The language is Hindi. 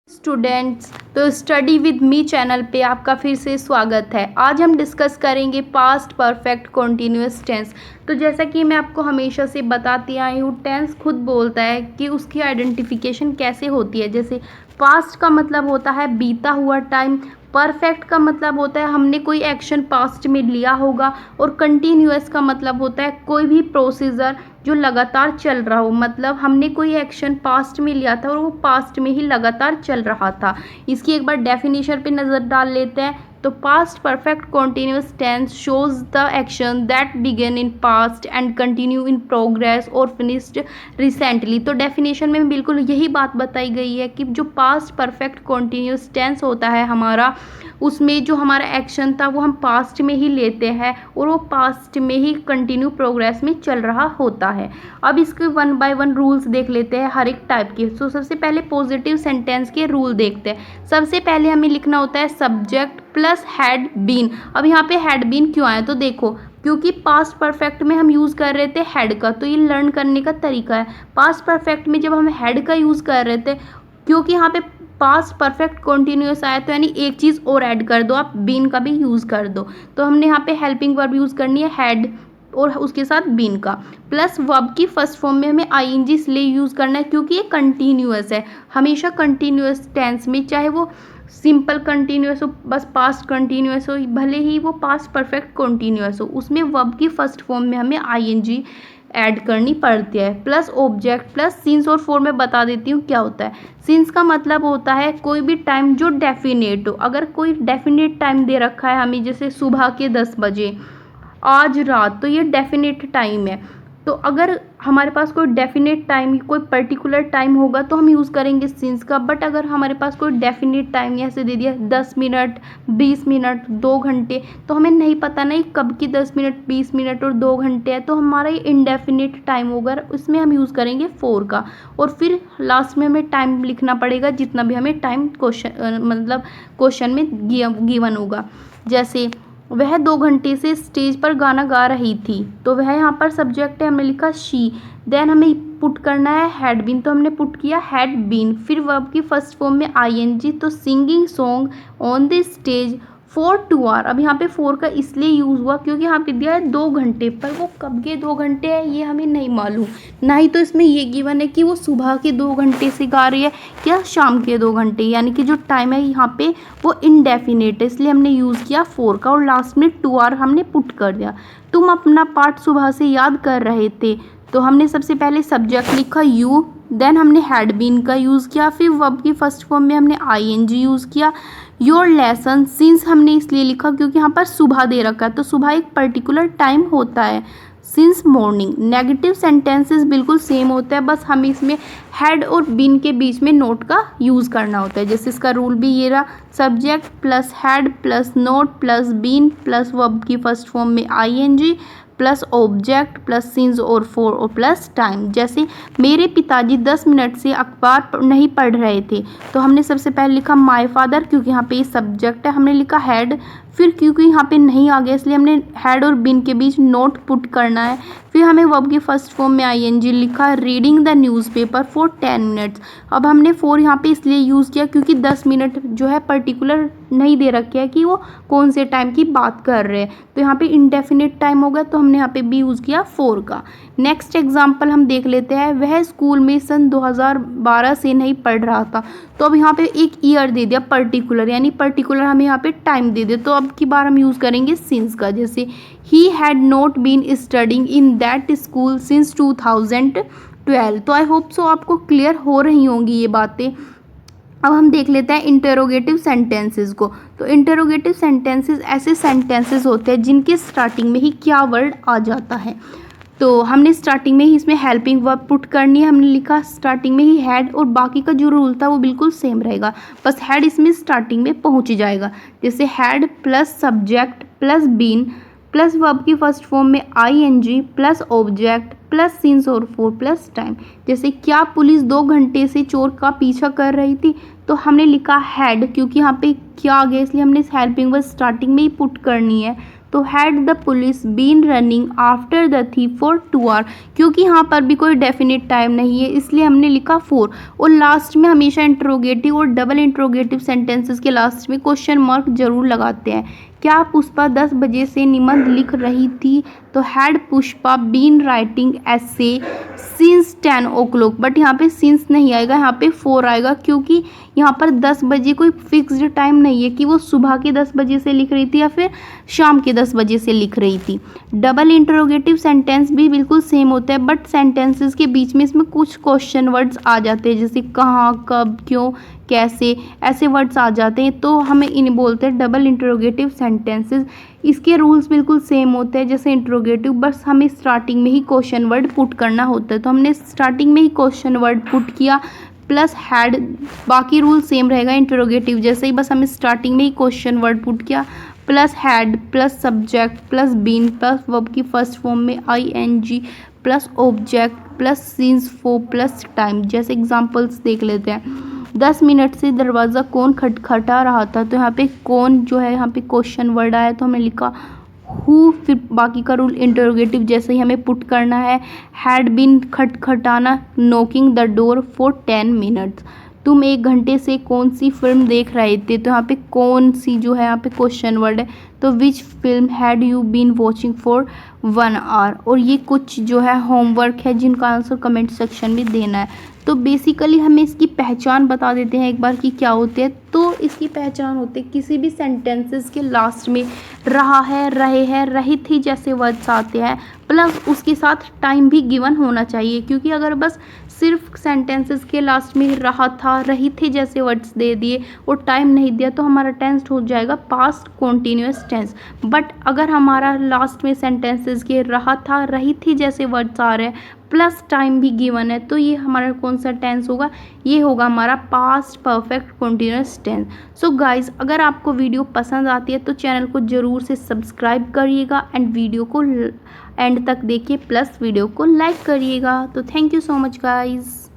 स्टूडेंट्स, तो स्टडी विद मी चैनल पे आपका फिर से स्वागत है। आज हम डिस्कस करेंगे पास्ट परफेक्ट कॉन्टिन्यूअस टेंस। तो जैसा कि मैं आपको हमेशा से बताती आई हूँ, टेंस खुद बोलता है कि उसकी आइडेंटिफिकेशन कैसे होती है। जैसे पास्ट का मतलब होता है बीता हुआ टाइम, परफेक्ट का मतलब होता है हमने कोई एक्शन पास्ट में लिया होगा, और कंटिन्यूअस का मतलब होता है कोई भी प्रोसीजर जो लगातार चल रहा हो। मतलब हमने कोई एक्शन पास्ट में लिया था और वो पास्ट में ही लगातार चल रहा था। इसकी एक बार डेफिनेशन पे नज़र डाल लेते हैं। तो past perfect continuous tense shows the action that began in past and continue in progress और फिनिश्ड रिसेंटली। तो डेफिनेशन में बिल्कुल यही बात बताई गई है कि जो पास्ट परफेक्ट कॉन्टिन्यूअस टेंस होता है हमारा, उसमें जो हमारा एक्शन था वो हम पास्ट में ही लेते हैं और वो पास्ट में ही कंटिन्यू प्रोग्रेस में चल रहा होता है। अब इसके वन बाय वन रूल्स देख लेते हैं हर एक टाइप के। तो सबसे पहले पॉजिटिव सेंटेंस के रूल देखते हैं। सबसे पहले हमें लिखना होता है सब्जेक्ट प्लस हैड बीन। अब यहाँ पे हैड बीन क्यों आया, तो देखो क्योंकि पास्ट परफेक्ट में हम यूज़ कर रहे थे हैड का, तो ये लर्न करने का तरीका है। पास्ट परफेक्ट में जब हम हैड का यूज़ कर रहे थे, क्योंकि यहाँ पे पास्ट परफेक्ट कॉन्टिन्यूअस आया, तो यानी एक चीज़ और ऐड कर दो, आप बीन का भी यूज़ कर दो। तो हमने यहाँ पे हेल्पिंग वर्ब यूज़ करनी है हैड और उसके साथ बीन का, प्लस वर्ब की फर्स्ट फॉर्म में हमें आईएनजी इसलिए यूज़ करना है क्योंकि ये कंटिन्यूअस है। हमेशा कंटिन्यूअस टेंस में, चाहे वो सिंपल कंटिन्यूअस हो, बस पास्ट कंटिन्यूअस हो, भले ही वो पास्ट परफेक्ट कंटिन्यूअस हो, उसमें वर्ब की फर्स्ट फॉर्म में हमें आईएनजी ऐड करनी पड़ती है। प्लस ऑब्जेक्ट प्लस सिंस और फॉर में बता देती हूँ क्या होता है। सिंस का मतलब होता है कोई भी टाइम जो डेफिनेट हो। अगर कोई डेफिनेट टाइम दे रखा है हमें, जैसे सुबह के 10 बजे, आज रात, तो ये डेफिनेट टाइम है। तो अगर हमारे पास कोई डेफिनेट टाइम, कोई पर्टिकुलर टाइम होगा तो हम यूज़ करेंगे सिंस का। बट अगर हमारे पास कोई डेफिनेट टाइम ऐसे दे दिया 10 मिनट, 20 मिनट, 2 घंटे, तो हमें नहीं पता नहीं कब की 10 मिनट, 20 मिनट और 2 घंटे है, तो हमारा ये इनडेफिनेट टाइम होगा, उसमें हम यूज़ करेंगे फॉर का। और फिर लास्ट में हमें टाइम लिखना पड़ेगा जितना भी हमें टाइम क्वेश्चन मतलब क्वेश्चन में गिवन होगा। जैसे वह 2 घंटे से स्टेज पर गाना गा रही थी, तो वह यहाँ पर सब्जेक्ट है, हमने लिखा शी। देन हमें पुट करना है हैड बीन, तो हमने पुट किया हैड बीन। फिर वर्ब की फर्स्ट फॉर्म में आईएनजी, तो singing song on the stage for 2 hour. अब यहाँ पे 4 का इसलिए यूज़ हुआ क्योंकि यहाँ पे दिया है 2 घंटे, पर वो कब के 2 घंटे है ये हमें नहीं मालूम। ना ही तो इसमें ये गिवन है कि वो सुबह के 2 घंटे से गा रही है या शाम के 2 घंटे, यानी कि जो टाइम है यहाँ पे वो इनडेफिनेट है, इसलिए हमने यूज़ किया 4 का और लास्ट में 2 आवर हमने पुट कर दिया। तुम अपना पाठ सुबह से याद कर रहे थे, तो हमने सबसे पहले सब्जेक्ट लिखा यू, देन हमने हैड बीन का यूज़ किया, फिर वर्ब की फर्स्ट फॉर्म में हमने आईएनजी यूज़ किया। योर लेसन, सिंस हमने इसलिए लिखा क्योंकि यहाँ पर सुबह दे रखा है, तो सुबह एक पर्टिकुलर टाइम होता है। Since morning. नेगेटिव सेंटेंसेस बिल्कुल सेम होता है, बस हमें इसमें हैड और बीन के बीच में नोट का यूज़ करना होता है। जैसे इसका रूल भी ये रहा, subject plus had plus not plus been plus verb की फर्स्ट फॉर्म में ING plus object plus since और फॉर और प्लस टाइम। जैसे मेरे पिताजी 10 मिनट से अखबार नहीं पढ़ रहे थे, तो हमने सबसे पहले लिखा माय फादर, क्योंकि यहाँ पे ये सब्जेक्ट है, हमने लिखा हैड। फिर क्योंकि यहाँ पे नहीं आ गया इसलिए हमने हैड और बीन के बीच नोट पुट करना है। फिर हमें वर्ब की फर्स्ट फॉर्म में आईएनजी लिखा reading the newspaper for 10 minutes. अब हमने 4 यहाँ पे इसलिए यूज़ किया क्योंकि 10 मिनट जो है पर्टिकुलर नहीं दे रखे है कि वो कौन से टाइम की बात कर रहे हैं, तो यहाँ पे इनडेफिनेट टाइम होगा, तो हमने यहाँ पे भी यूज़ किया 4 का। नेक्स्ट एग्जाम्पल हम देख लेते हैं। वह स्कूल में सन 2012 से नहीं पढ़ रहा था, तो अब यहाँ पे एक ईयर दे दिया पर्टिकुलर, यानी पर्टिकुलर हमें यहाँ पे टाइम दे दिया, तो अब की बार हम यूज़ करेंगे सिंस का। जैसे he had not been studying in that school since 2012। तो आई होप सो आपको क्लियर हो रही होंगी ये बातें। अब हम देख लेते हैं इंटरोगेटिव सेंटेंसेस को। तो इंटरोगेटिव सेंटेंसेस ऐसे सेंटेंसेस होते हैं जिनके स्टार्टिंग में ही क्या वर्ड आ जाता है। तो हमने स्टार्टिंग में ही इसमें हेल्पिंग वर्ब पुट करनी है, हमने लिखा स्टार्टिंग में ही हैड, और बाकी का जो रूल था वो बिल्कुल सेम रहेगा, बस हैड इसमें स्टार्टिंग में पहुंच जाएगा। जैसे had plus subject plus been plus verb की फर्स्ट फॉर्म में ING plus object plus since और फॉर प्लस टाइम। जैसे क्या पुलिस 2 घंटे से चोर का पीछा कर रही थी, तो हमने लिखा हैड, क्योंकि यहाँ पे क्या आ गया इसलिए हमने हेल्पिंग वर्ब स्टार्टिंग में ही पुट करनी है। तो had the police been running after the thief for 2 hour, क्योंकि यहाँ पर भी कोई डेफिनेट टाइम नहीं है इसलिए हमने लिखा 4। और लास्ट में हमेशा इंट्रोगेटिव और डबल इंट्रोगेटिव सेंटेंसेस के लास्ट में क्वेश्चन मार्क जरूर लगाते हैं। क्या पुष्पा 10 बजे से निबंध लिख रही थी, तो had Pushpa been writing essay since 10 o'clock, but यहाँ पे सिंस नहीं आएगा, यहाँ पे 4 आएगा, क्योंकि यहाँ पर 10 बजे कोई फिक्स्ड टाइम नहीं है कि वो सुबह के 10 बजे से लिख रही थी या फिर शाम के 10 बजे से लिख रही थी। डबल इंटरोगेटिव सेंटेंस भी बिल्कुल सेम होता है, बट सेंटेंसेस के बीच में इसमें कुछ क्वेश्चन वर्ड्स आ जाते हैं, जैसे कहाँ, कब, क्यों, कैसे, ऐसे वर्ड्स आ जाते हैं, तो हमें इन्हें बोलते हैं डबल इंटरोगेटिव सेंटेंसेस। इसके रूल्स बिल्कुल सेम होते हैं जैसे इंटरोगेटिव, बस हमें स्टार्टिंग में ही क्वेश्चन वर्ड पुट करना होता है, तो हमने स्टार्टिंग में ही क्वेश्चन वर्ड पुट किया प्लस हैड। बाकी रूल सेम रहेगा इंटरोगेटिव जैसे ही, बस हमें स्टार्टिंग में ही क्वेश्चन वर्ड पुट किया plus had plus subject plus been plus verb की फर्स्ट फॉर्म में ING plus object plus since for plus time. जैसे एग्जांपल्स देख लेते हैं। 10 मिनट से दरवाज़ा कौन खटखटा रहा था, तो यहाँ पे कौन जो है यहाँ पे क्वेश्चन वर्ड आया तो हमने लिखा हु, फिर बाकी का रूल इंटरोगेटिव जैसे ही हमें पुट करना है। हैड बीन खटखटाना knocking the door for 10 minutes. तुम 1 घंटे से कौन सी फिल्म देख रहे थे, तो यहाँ पे कौन सी जो है यहाँ पे क्वेश्चन वर्ड है, तो which film had you been watching for 1 hour. और ये कुछ जो है होमवर्क है जिनका आंसर कमेंट सेक्शन में देना है। तो बेसिकली हमें इसकी पहचान बता देते हैं एक बार कि क्या होते हैं। तो इसकी पहचान होते हैं किसी भी सेंटेंसेस के लास्ट में रहा है, रहे हैं, रही थी जैसे वर्ड्स आते हैं, प्लस उसके साथ टाइम भी गिवन होना चाहिए, क्योंकि अगर बस सिर्फ सेंटेंसेस के लास्ट में रहा था, रही थी जैसे वर्ड्स दे दिए और टाइम नहीं दिया तो हमारा टेंस हो जाएगा पास्ट कॉन्टिन्यूअस टेंस। बट अगर हमारा लास्ट में सेंटेंसेस के रहा था, रही थी जैसे वर्ड्स आ रहे हैं प्लस टाइम भी गिवन है, तो ये हमारा कौन सा टेंस होगा, ये होगा हमारा past perfect continuous tense. So guys, अगर आपको वीडियो पसंद आती है तो चैनल को ज़रूर से सब्सक्राइब करिएगा एंड वीडियो को एंड तक देखिए प्लस वीडियो को लाइक करिएगा। तो thank you so much guys.